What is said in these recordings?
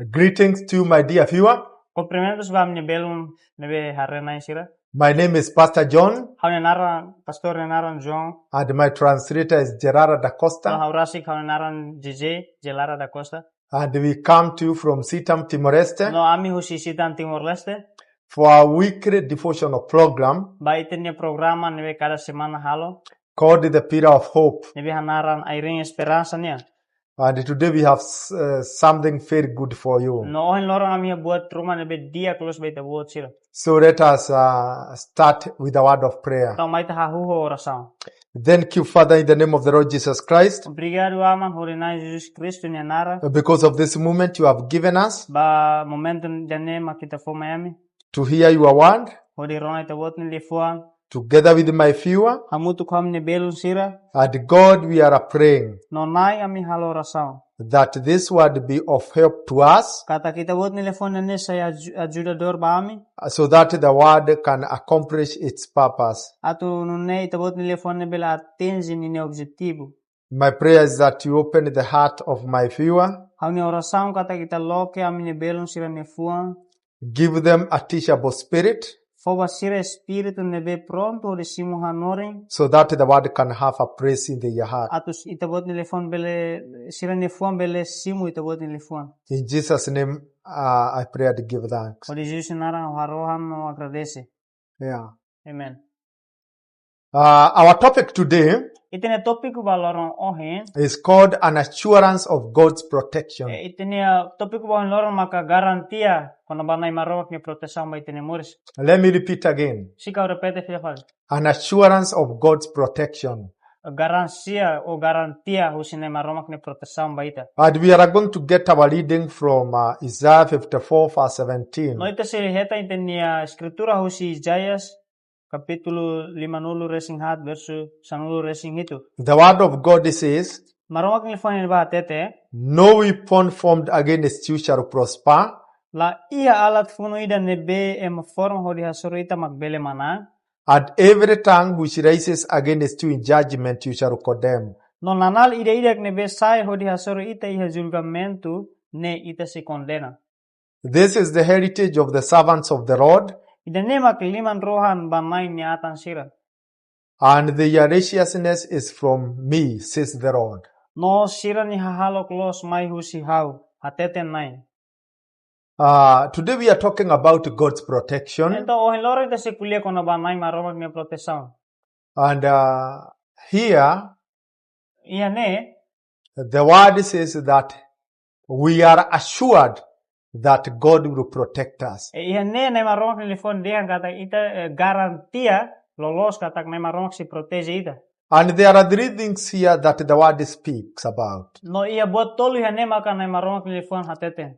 Greetings to my dear viewer. Cumprimentos vam ne belum nebe harena sira. My name is Pastor John, Haune naran pastor naran John. and my translator is Gerara da No Costa, haurasi haune naran JJ Jelara da Costa. and we come to you from Sitam, Timor-Leste No ami Hosi sitan Timor Leste. for our weekly devotional program Ba itenya programa nebe cada semana halo. called The Pillar of Hope. Nebe hanaran Riin Esperansa nia. And today we have something very good for you. No ohin lorong ami buat rumah nebe dia close baita buat sira. So let us start with a word of prayer. Tau maita hahuho orasao. Thank you, Father, in the name of the Lord Jesus Christ, Obrigado aman horinai Jesus Cristo nia nara. because of this moment you have given us Ba momentum jane makita fo Miami. to hear your word, Hodi rona ita buat ni lefuan. together with my viewer. Hamutu kam ne belun sira. And God, we are praying Nonai ami halo rasao. that this word be of help to us, Kata kita buat nelefon nene saya ajudador ba ami. so that the word can accomplish its purpose. Atu nune ita buat nelefon ne bela atingi nini objetivo. My prayer is that you open the heart of my viewer, Hauni oração kata kita loke ami ne belun sira nefuan. give them a teachable spirit, Foba sira espírito nebe pronto de simu hanoring. so that the word can have a place in their heart. Atu ita buat nelefon bele sira nefuan bele simu ita buat nelefon. In Jesus' name, I pray and give thanks. Odi Jesus nara harohan no agradece. Yeah. Amen. Our topic today Itene topiku ba lorong ohin. is called an assurance of God's protection. Itene topiku ba lorong maka garantia kono ba nai MAROMAK Mak Protesaun ba itene moris. Let me repeat again. Sika repete fefal. An assurance of God's protection. Garantia o garantia husine MAROMAK Mak Protesaun ba ita. And we are going to get our reading from Isaiah 54 verse 17. No ita se heta itene escritura husi Isaias capítulo 50 resing hat verso 9 resing itu. The word of God says, MAROMAK Mak ba tete no weapon formed against you shall prosper, la ia alat funo ida nebe form hodi hasoro ita magbele mana. and every tongue which rises against you in judgment you shall condemn. No nanal ida nebe sai hodi hasoro ita iha julgamento ne ita se condena. This is the heritage of the servants of the Lord, Ida ne makliman rohan banay niatan sira. and their righteousness is from me, says the Lord. No sira ni hahalok los may husi hau ateten nai. Today we are talking about God's protection, Ento ohin loro ita se kulia kono banay MAROMAK Mak Protesaun. and here Iya ne the word says that we are assured that God will protect us. iya ne MAROMAK nelefon dia kata ita garantia lolos kata MAROMAK si proteje ita. And there are three things here that the word speaks about. No iya buat tolu iya ne maka MAROMAK nelefon hateten.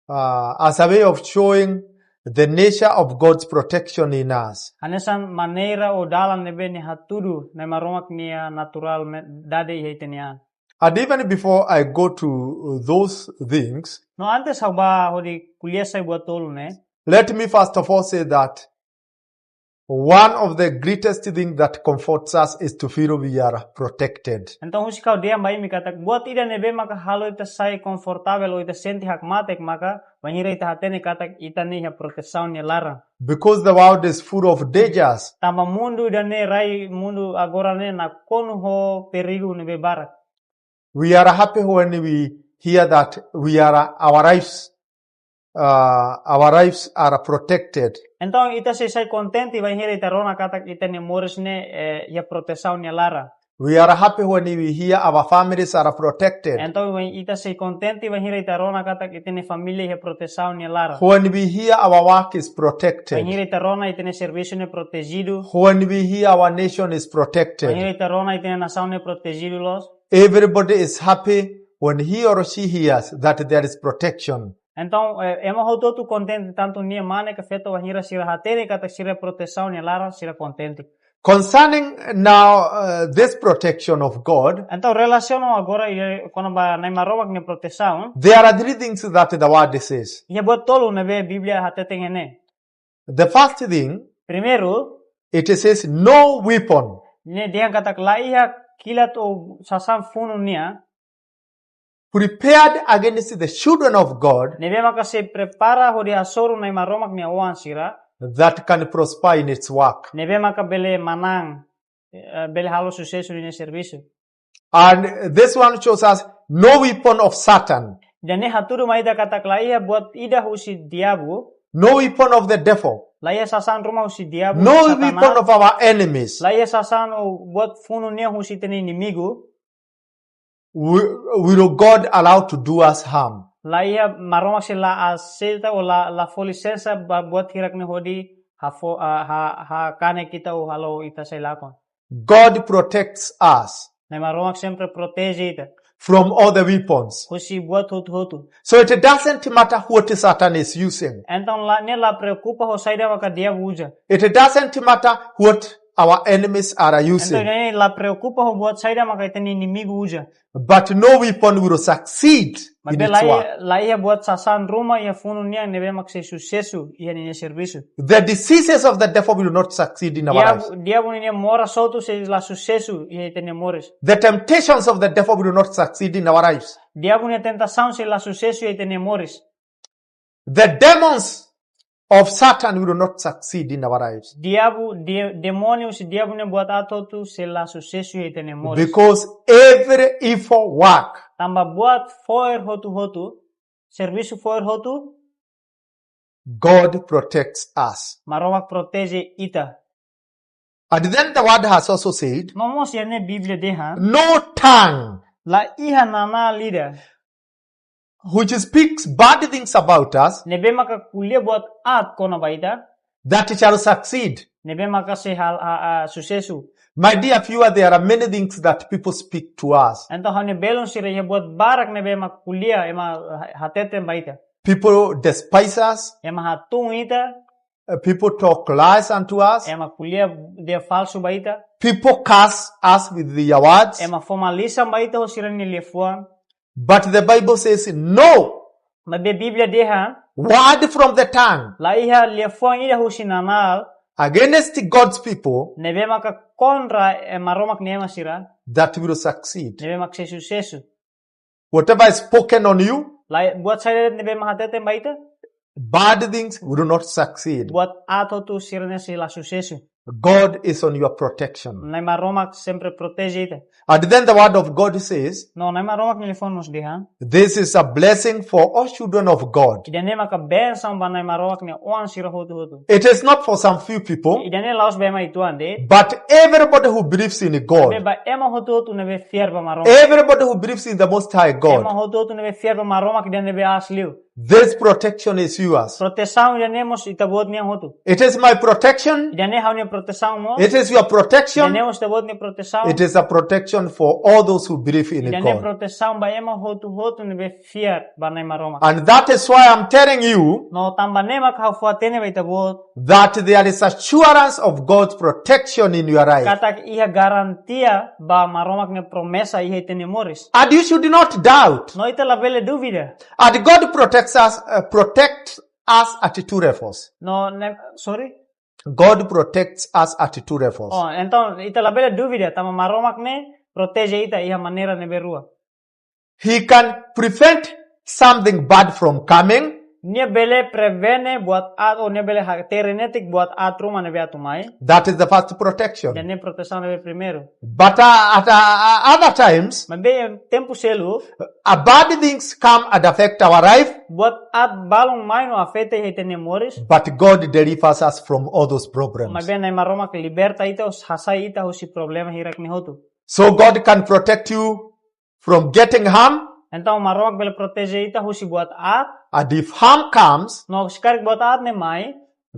As a way of showing the nature of God's protection in us. Hanesan maneira o dalan nebe ni hatudu MAROMAK nia natural dade iya itenia. And even before I go to those things, No antes haba hodi kulia sai buat tolu ne. let me first of all say that one of the greatest things that comforts us is to feel we are protected. Então husi kau dia mai mi kata buat ida nebe maka halo ita sai confortável o ita senti hak matek maka banhira ita hatene kata ita ni ha protesaun ni larang. Because the world is full of dangers. Tama mundu ida ne rai mundu agora ne na konu ho perigo nebe barak. We are happy when we hear that our lives are protected. Então ita se sai contente banhira ita rona kata ita ni moris ne ya protesaun ni larang. We are happy when we hear our families are protected. Então ita se contente banhira ita rona kata ita ni familia ya protesaun ni larang. When we hear our work is protected. Banhira ita rona ita ni serviço ne protegido. When we hear our nation is protected. Banhira ita rona ita ni nação ne protegido los. Everybody is happy when he or she hears that there is protection. Então, emo hototu contente tanto nia mane ka feto banhira sira hatene kata sira protesaun ni larang sira contente. Concerning now this protection of God, Então, relaciono agora quando ba na MAROMAK Mak Protesaun, there are three things that the word says. ia buat tolu nebe Biblia hateteng ene. The first thing, Primeiro, it says no weapon. ne dia kata laiha kilat o sasan funu nia prepared against the children of God Neebe maka se prepara hodi hasoru nai maromak ni oan sira. that can prosper in its work. Neebe maka bele manang, bele halo sucesso ni serviço. And this one shows us no weapon of Satan, Jane haturu maida katak laiha buat ida husi diabu, no weapon of the devil, laiha sasan rumah husi diabu, no Satanas. weapon of our enemies Laiha sasan buat funu nia husi tene inimigu, will God allow to do us harm. laiha maromak se la aselta o la folisensa buat hirak ni hodi hakanek kita o halo ita sa halakon. God protects us Nai maromak sempre proteje ita. from all the weapons. Husi buat hotu. So it doesn't matter what Satan is using. Então ne la preocupa ho saida maka diabu uja. It doesn't matter what our enemies are Então using. ne la preocupa ho buat saida maka ita ni inimigu uja. But no weapon will succeed in Mabe its work. laiha buat sasan rumah ia funu nia nebe mak se sucesso ia ni serviço. The diseases of the devil will not succeed in our lives. Diabu ni mora sotu se la sucesso ia ita ni mores. The temptations of the devil will not succeed in our lives. Diabu ni tentação se la sucesso ia ita ni mores. The demons of Satan will not succeed in our lives. Demônio se diabu ni buat atotu se la sucesso ia ita ni mores. Because every evil work Tamba buat foer hotu, serviço foer hotu, God protects us. maromak proteje ita. And then the word has also said, Nomos ya ne Biblia deha, no tongue la iha nana lida, which speaks bad things about us nebe maka kulia buat at kona baita, that shall succeed. nebe maka se sucesso. My dear viewer, there are many things that people speak to us. Ento hane belon sira ya buat barak nebe mak kulia ema hatete baita, People despise us. ema hatung ita, People talk lies unto us. ema kulia dia falso baita, People curse us with their words. ema formalisa baita ho sira ni lefuan. But the Bible says, no Mabe Biblia deha, word from the tongue la iha lefuan ida husinanal, against God's people nebe maka kontra maromak nema sira, that will succeed. nebe mak se sucesso. Whatever is spoken on you, Buat saya nebe mahatete baita, bad things will not succeed. buat ato tu sirene si la sucesso. God is on your protection. Nai maromak sempre proteje ita. And then the word of God says, No, nai maromak nilifon nos diha. this is a blessing for all children of God. Idane maka bensang ba nai maromak ni oan sira hotu. It is not for some few people, Idane laos bema itu ande. but everybody who believes in God, Beba ema hotu nebe fier ba maromak. everybody who believes in the Most High Ema God, hotu nebe fier ba maromak idane nebe asliu. this protection is yours. Protesaun idane mos ita buat ni hotu. It is my protection. Idane hau ni protesaun mo. It is your protection. Idane mos ita buat ni protesaun. It is a protection for all those who believe in Idane God. protesaun ba ema hotu nebe fier ba nai maromak. And that is why I'm telling you No tamba nema ka fuatene ba ita buat. that there is assurance of God's protection in your life. Katak iha garantia ba maromak ni promesa iha itene moris. And you should not doubt. No ita la vele duvida. And God protects us at two levels. No, sorry? God protects us at two levels. Oh, então ita la vele duvida. Tama maromak ne protege ita iha manera ne berua. He can prevent something bad from coming. Nia bele prevene buat at o nia bele terenetik buat at rumah ne beatumai. That is the first protection. Dan ne proteção ne be primero. But at other times, Mabe tempo selu bad things come and affect our life. buat at balong maino afete iha itene moris. But God delivers us from all those problems. Mabe na maromak liberta ita os hasai ita hosi problema hirak ni hotu. So God can protect you from getting harm. Então maromak bele protege ita hosi buat at. And if harm comes, No sekarang buat at ne mai.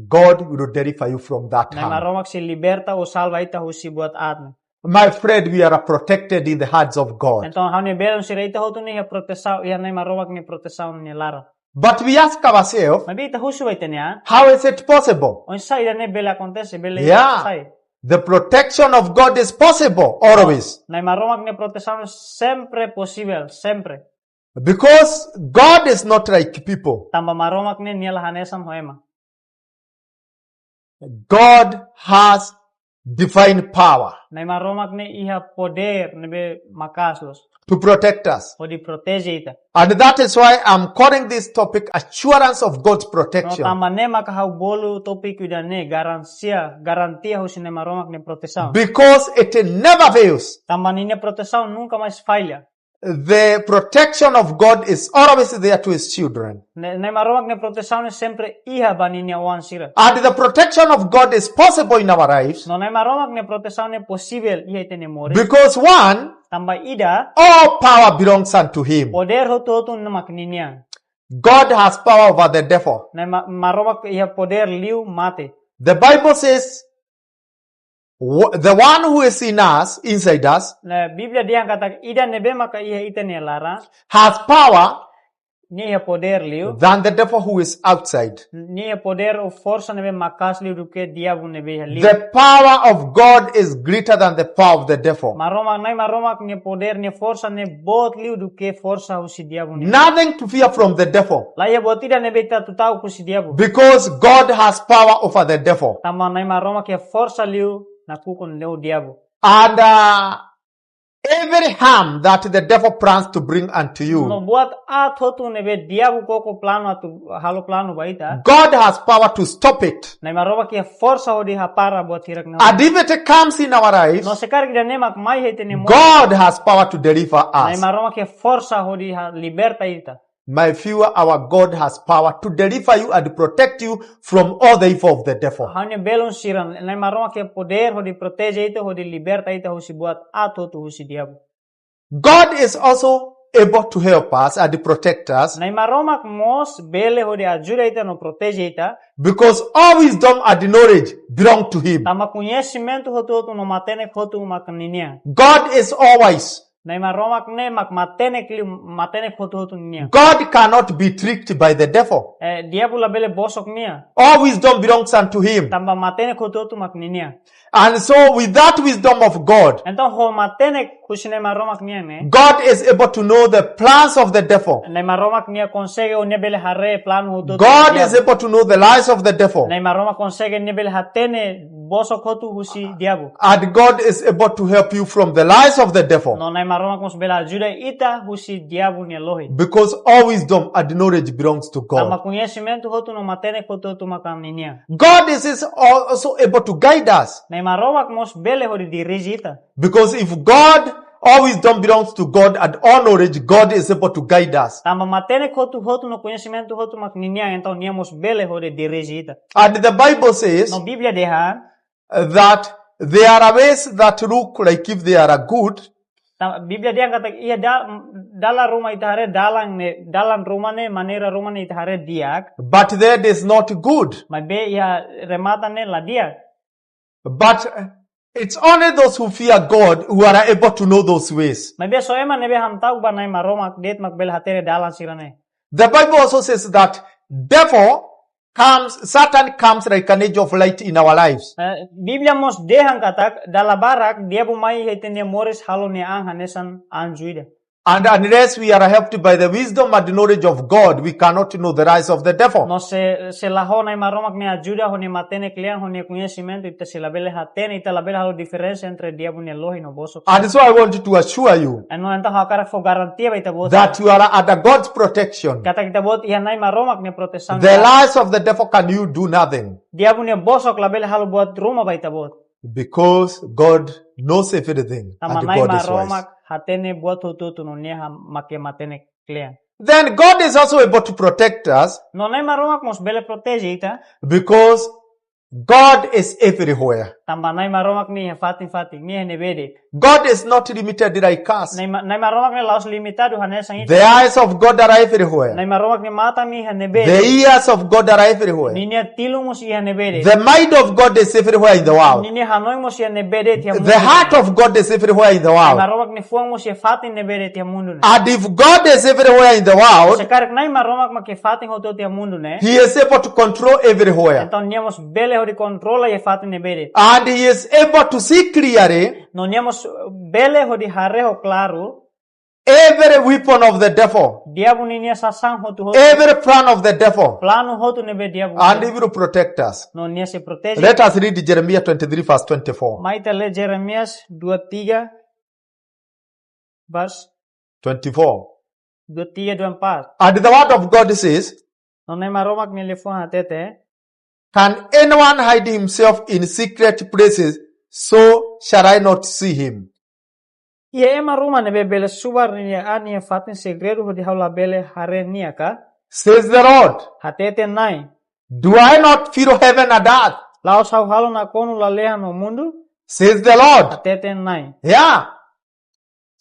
God will deliver you from that Na harm. maromak si liberta o salva ita hosi buat at ne. My friend, we are protected in the hands of God. Então hau ne belon si ita hotu ni iha proteção iha na maromak ni proteção ni lara. But we ask ourselves, Mabe ita hosu ita niya. how is it possible? On sai ne bele acontece bele Yeah. sai. The protection of God is possible always. Na maromak ni proteção sempre possível, sempre. Because God is not like people. Tamba maromak ni niya lahanesam hoema. God has divine power. Na maromak ni iha poder nebe makaslos. to protect us. hodi proteje ita. And that is why I'm calling this topic Assurance of God's No Protection. tamba ne maka hau bolu topik ida ne garantia hosi ne maromak ne protesaun. Because it never fails. Tamba ni ne protesaun nunca mais falha. The protection of God is always there to his children. Ne maromak ne protesaun sempre iha baninia wan sira. And the protection of God is possible in our lives No ne maromak ne protesaun ne possible iha ite ne more. because one, Tamba ida all power belongs unto him. poder hotu namak ninia. God has power over the devil. Ne maromak iha poder liu mate. The Bible says, the one who is in us, inside us, Na Biblia dia kata ida nebe maka iha ite ne lara. has power Ni iha poder liu. than the devil who is outside. Ni iha poder o força nebe makas liu duke diabu nebe iha liu. The power of God is greater than the power of the devil. Maromak ne poder ne força ne bot liu duke força husi diabu ne. Nothing to fear from the devil Laiha botida nebe ita tutau kusi diabu. because God has power over the devil. Tama nai maromak iha força liu na kukon leu diabu. And every harm that the devil plans to bring unto No you, buat hotu nebe diabu koko plano atu halo plano baita. God has power to stop it. Nai maromak iha força hodi hapara buat hirak na. And if it comes in our lives, No sekar kita nemak mai hete ne mo. God has power to deliver Nai us. maromak iha força hodi liberta ita. My viewer, our God has power to deliver you and protect you from all the evil of the devil. Hanya belon siran, nai maromak iha poder hodi proteje ita hodi liberta ita hosi buat hotu hosi diabu. God is also able to help us and protect us Nai maromak mos bele hodi ajuda ita no proteje ita. because all wisdom and knowledge belong to him. Tama conhecimento hotu no matene hotu makaninia. God is all wise. Nai maromak ne mak matene hotu ninia. God cannot be tricked by the devil. Diabu la bele bosok nia. All wisdom belongs unto him. Tamba matene hotu makninia. And so with that wisdom of God, Então ho matene kusine maromak nia ne. God is able to know the plans of the devil. Nai maromak nia consegue o nebele harre plano hotu. God is able to know the lies of the devil. Nai maromak consegue nebele hatene bosok hotu husi diabu. And God is able to help you from the lies of the devil. No nai maromak mos bela ajuda ita husi diabu ni lohi. Because all wisdom and knowledge belongs to Tama God. conhecimento hotu no matene hotu makaninia. God is also able to guide us. Nai maromak mos bele hodi dirige ita. Because if God, all wisdom belongs to God and all knowledge, God is able to guide us. Tama matene hotu no conhecimento hotu makninia, então nia mos bele hodi dirige ita. And the Bible says No Biblia deha, that there are ways that look like if they are good, Biblia dia kata iya dalam rumah ita hare dalam rumah ne manera rumah ne ita hare diak, but that is not good. mabe iya remata ne la diak. But it's only those who fear God who are able to know those ways. Mabe so ema nebe hamtau ba nai maromak det mak bel hatere dalam sirane. The Bible also says that Satan comes like an age of light in our lives. Biblia mos dehan katak dalabarak dia bumai hetene moris halo ne ang hanesan anjuida. And unless we are helped by the wisdom and knowledge of God, we cannot know the lies of the devil. No se laho nai maromak ne ajuda ho ne matene klian ho ne conhecimento ita se labele hatene ita labele halo diferença entre diabo ne lohi no boso. And so I want to assure you Ano enta hakara fo garantia ba ita boso. that you are under God's protection. Kata kita bot iya nai maromak ne protesaun. The lies of the devil can you do nothing. Diabo ne bosok labele halo buat rumah ba ita bot. Because God knows everything Tama and nai God is maromak wise. hatene buat hutu no ne make matene klian. Then God is also able to protect us No nai maromak mos bele protege ita. because God is everywhere. Tamba nai maromak ni fati ni nebede. God is not limited like us. Nai maromak ni laos limitado hanesang ita. The eyes of God are everywhere. Nai maromak ni mata mi hanebede. The ears of God are everywhere. Ninia tilu mo siya nebede. The mind of God is everywhere in the world. Ninia hanoy mo siya nebede tiya mundo. The heart of God is everywhere in the Nai world. maromak ni fuang mo siya fati nebede tiya mundo ne. And if God is everywhere in the world, Sekarak nai maromak make fati hoto tiya mundo ne. He is able to control everywhere. Então nia mos bele ho di controla ye fati nebede. And He is able to see clearly No nia mos bele ho di hareho claro. every weapon of the devil, Diabo ninia sasang hotu hotu. every plan of the devil, Plano hotu nebe diabo. and He will protect us. No nia se protege. Let us read Jeremiah 23 verse 24. Maite le Jeremias 23 vers 24. 23-24. And the word of God says, Nonai maromak ni lefua hatete. can anyone hide himself in secret places? So shall I not see him? Ia ema ruma nebe bele subar ni ani fatin segredo hodi haula bele hare niaka. Says the Lord, Hatete nai. do I not fear heaven and earth? Laos hau halo na konu la leha no mundu. Says the Lord. Hatete nai. Yeah.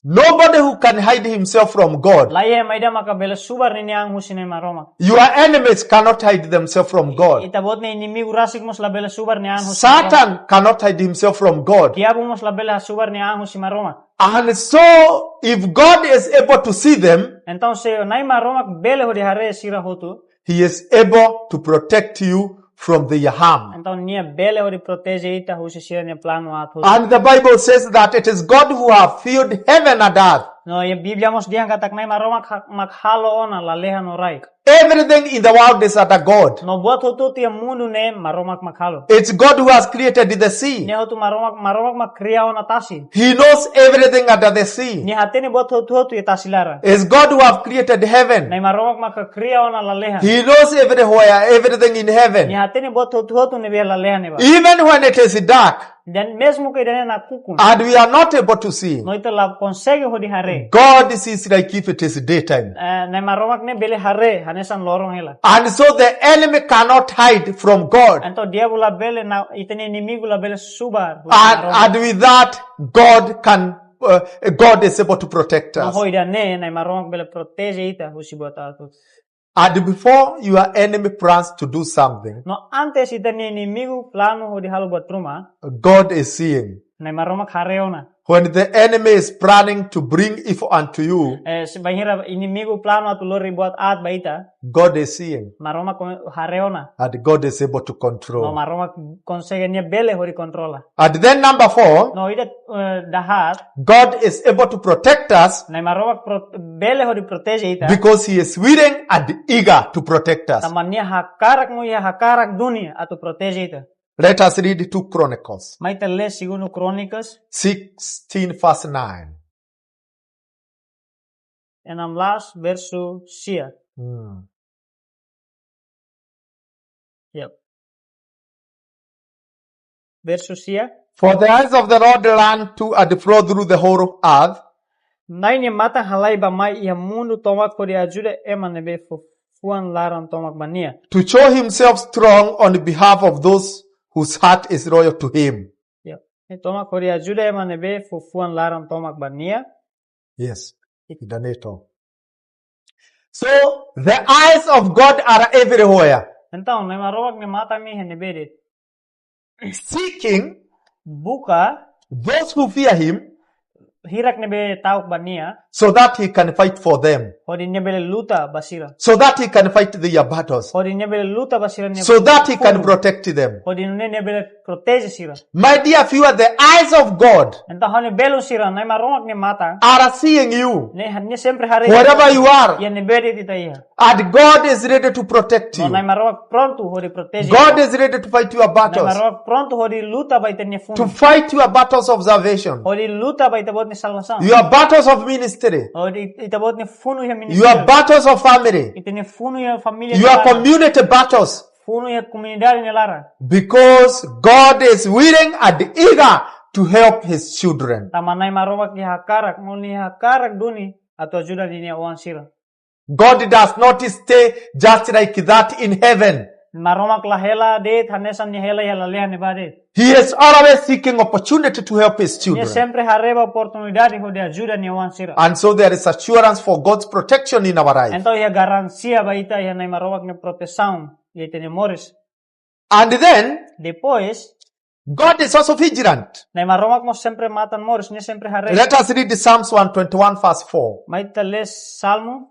Nobody who can hide himself from God. Laiha maida maka bele subar ni ang husine maromak. Your enemies cannot hide themselves from God. Itabot ni inimigu rasik mos la bele subar ni ang husine. Satan cannot hide himself from God. Diabu mos la bele subar ni ang husine maromak. And so, if God is able to see them, Entonces, nai maromak bele hodi hare sira hotu. He is able to protect you from the harm. Então, nia bele hodi proteje ita husi sira ni plano atu. And the Bible says that it is God who have filled heaven and earth. No, ya Biblia mos diang katak nai maromak makhalo ona la leha no rai. Everything in the world is under God. No buat hotu tia mundu ne maromak makhalo. It's God who has created the sea. Ne hotu maromak makria ona tasi. He knows everything under the sea. Ni hatene buat hotu ya tasilara. It's God who have created heaven. Nai maromak makakria ona la leha. He knows everywhere, everything in Ni heaven. hatene buat hotu ne be la leha ne ba. Even when it is dark Dan mesmo que dane na kukum. and we are not able to see, No ita la consegue hodi hare. God sees like if it is daytime. Nai maromak ne bele hare hanesan lorong hela. And so the enemy cannot hide from God. Então diabo la bele na itene inimigo la bele subar. And with that, God is able to protect No us. hoida ne nai maromak bele proteje ita husi buat atu. And before your enemy plans to do something, No antes itene inimigo plano hodi halu buat rumah. God is seeing. Nai maromak hare ona. When the enemy is planning to bring evil unto you, Sebahira inimigo plano atu lori buat at baita. God is seeing. Maromak hare ona. And God is able to No control. maromak consegue nia bele hodi controla. And then number 4, No ida dahat. God is able to protect us Nai maromak bele hodi proteje ita. because He is willing and eager to protect us. Tamannya hakarak mo ya hakarak dunia atau proteje ita. Let us read 2 Chronicles Mai tele segundo Crônicas 16 verse 9. 16 verso 6. Yep. Verso 6. For the eyes of the Lord run to and fro through the whole earth, Nai ni mata halai ba mai ia mundo tomak kori ajuda ema nebe fuan laran tomak bania. to show Himself strong on behalf of those whose heart is loyal to Him. Yep. Tomak kori ajuda ema nebe fuan laran tomak bania. Yes, Idaneto. So the eyes of God are everywhere, Então, nai marowak ni mata mi henebe seeking buka those who fear Him hirak nebe tauk bania. so that He can fight for them, Hodi nebele luta basira. so that He can fight their battles, Hodi nebele luta basira ne. so that He can protect them. Hodi nebele proteje sira. My dear viewer, the eyes of God Entah hane belo sira nai maromak ni mata. are seeing you Ne sempre hari. wherever you are, Ya nebede dita iya. and God is ready to protect No you. nai maromak pronto hodi proteje. God is ready to fight your Nai battles, maromak pronto hodi luta ba itene to funu. fight your battles of salvation, Hodi luta ba itabot ni salvação. your battles of ministry, Hodi itabot ni funu ya your ministério. battles of family, Itene funu ya família. your community battles, Funu ya comunidade ni lara. because God is willing and eager to help His children. Tama nai maromak ni hakarak. Muli hakarak duni atau ajuda ni wan sira. God does not stay just like that in heaven. Maromak lahela de thanesan ni hela ya lalea ni bade. He is always seeking opportunity to help His Ni children. sempre hareba oportunidade hodi ajuda ni wan sira. And so there is assurance for God's protection in our life. Então ia garantia baita ia nai maromak ni protesaun ia tene moris. And then, Depois, God is also vigilant. nai maromak mo sempre matan moris ni sempre hareba. Let us read Psalms 121 verse 4. Maita les Salmo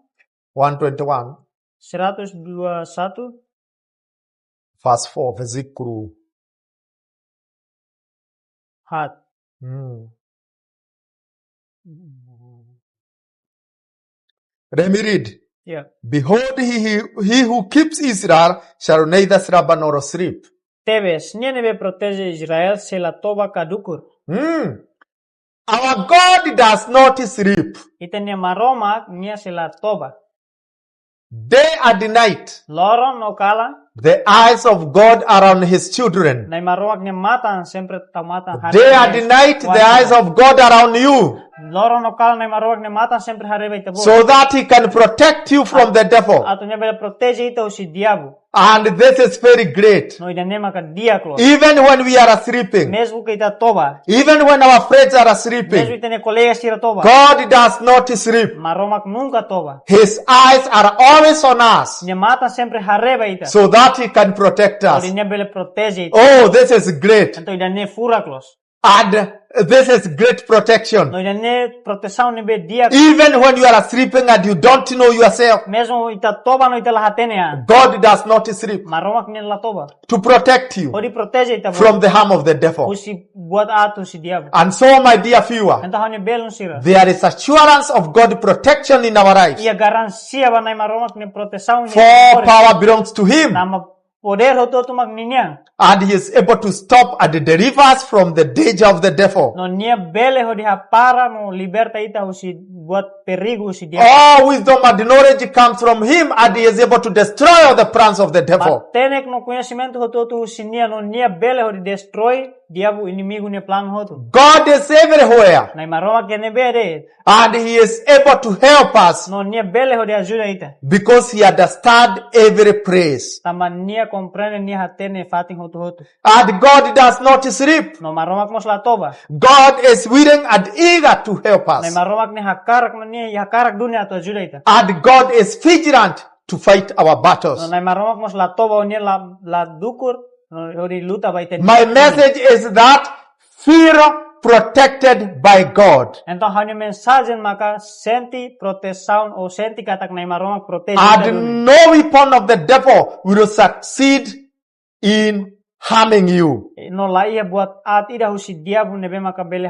121 121 verse 4. Versículo. hat. Let me read. Ya. Behold, he who keeps Israel shall neither slumber nor sleep. Tebes, ni nebe protege Israel se la toba kadukur. Our God does not sleep. Ita niya maromak niya sila toba. Day and night, Loron no kala, the eyes of God are on his children. na maromak niya mata, sempre tamata. Day and night, the eyes of God are on you, Loron no kala, na maromak niya mata, sempre hareba ita bo. so that he can protect you from the devil. Ato niya bela proteje ita o si diabu. And this is very great. No ida nema ka diaklo. Even when we are sleeping, Mesmo ka ita toba. even when our friends are Mesmo sleeping, ita ne kolega sira toba. God does not sleep. Maromak nunca toba. His eyes are always on us, Niya mata sempre hareba ita. so that he can protect us. Ori niya bela proteje ita. Oh, this is great. Anto ida ne furaklos. And this is great protection. No ida ne protesaun ne be diaklo. Even when you are sleeping and you don't know yourself, Mesmo ita toba no ita lahatene ya. God does not sleep Maromak niya la toba. to protect you Ori proteje ita bo. from the harm of the devil. Usi buat ato si diabu. And so, my dear viewer, Anto hanya belon sira. there is assurance of God protection in our lives. Ia garansia ba na maromak ne protesaun For niya. power belongs to him, Nama poder hoto tu magninya. and he is able to stop and deliver us from the danger of the devil. No nia bele hodi hapara no liberta ita usi buat perigo usi dia. All wisdom and knowledge comes from him, and he is able to destroy all the plans of the devil. Tenek no conhecimento hoto tu usi nia no nia bele hodi destroy diabu inimigu ne plan hoto. God is everywhere, Na maroma que ne bere and he is able to help us no nia bele hodi ajuda ita. because he understands every praise. Tama nia comprende nia hatene fating hoto hoto. And God does not sleep. No maroma mos la toba. God is willing and eager to help Na us. maroma ne hakarak no nia hakarak dunia to ajuda ita. And God is vigilant to fight our No battles. na maroma mos la toba o nia la dukur no hodi luta ba ita. My message is that fear protected by God. Então, hanya mensaje maka senti protesaun o senti katak na maromak protege. And no weapon of the devil will succeed in harming you. No laiha buat at ida husi diabu nebe maka bele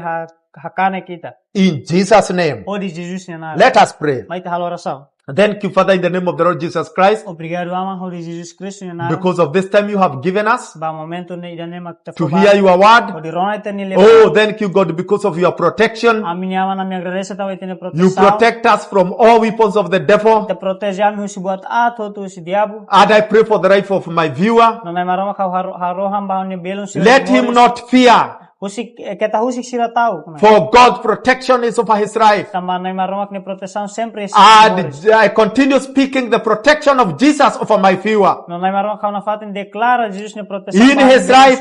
hakanek kita. In Jesus' name. Hodi Jesus niya na. Let us pray. Maita halorasau. Thank you, Father, in the name of the Lord Jesus Christ, Obrigado ama hodi Jesus Cristo niya na. because of this time you have given us Ba momento ne ida ne mak to hear your word. Hodi rona ita ni Oh, thank you, God, because of your protection. Ami ama na mi agradece tawa ita ne You protesaun. protect us from all weapons of the devil. Te protege ami husi buat at hotu husi diabu. And I pray for the life of my viewer. No na maromak haroham ba honi belon sila. Let him not fear, Husi kita husi sira tau. for God's protection is over his life. Tama na maromak ni protesaun sempre. And I continue speaking the protection of Jesus over my viewer. No na maromak kau na fatin declara Jesus ni protesaun. In his life,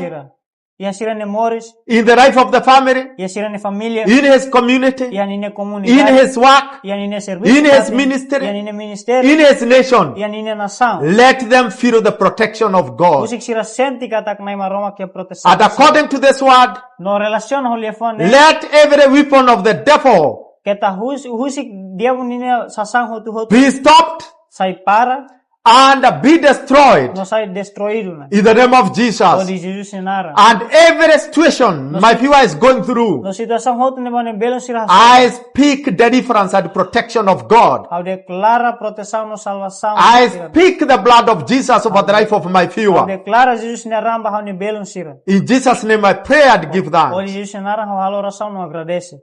Ia sira ni Morris, in the life of the family, ia sira ni familia, in his community, ia ni in comunidade, his work, ia ni serviço, in his ministry, ia ni ministério, in his nation. ia ni nação. Let them feel the protection of God. Usik sira senti katak na maromak que proteção. And according to this word, No relaciona holefone. let every weapon of the devil Kita husik dia bunine sasang hotu be stopped sai para, and be destroyed no sai destruído na. in the name of O Jesus. di Jesus nara. And every situation my viewer is going through, No situação hotu ne bone belon sira. I speak deliverance and protection of God. Ao declara proteção no salvação. I speak the blood of Jesus over the life of my Ao viewer. declara Jesus ne ramba ao ne belon sira. In Jesus' name I pray and give O thanks. di Jesus nara ao haloração no agradece.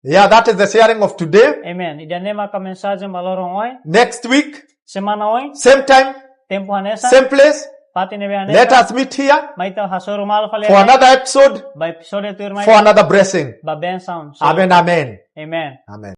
Yeah, that is the sharing of today. Amen. Idanema ka mensagem balorong oi. Next week, Semana oi. same time, Tempo hanesa. same place, Pati nebe hanesa. let us meet here Maita hasoro malo fale. for another episode, Ba episode tu irmai. for another blessing. Ba benção. Amen, amen. Amen. Amen.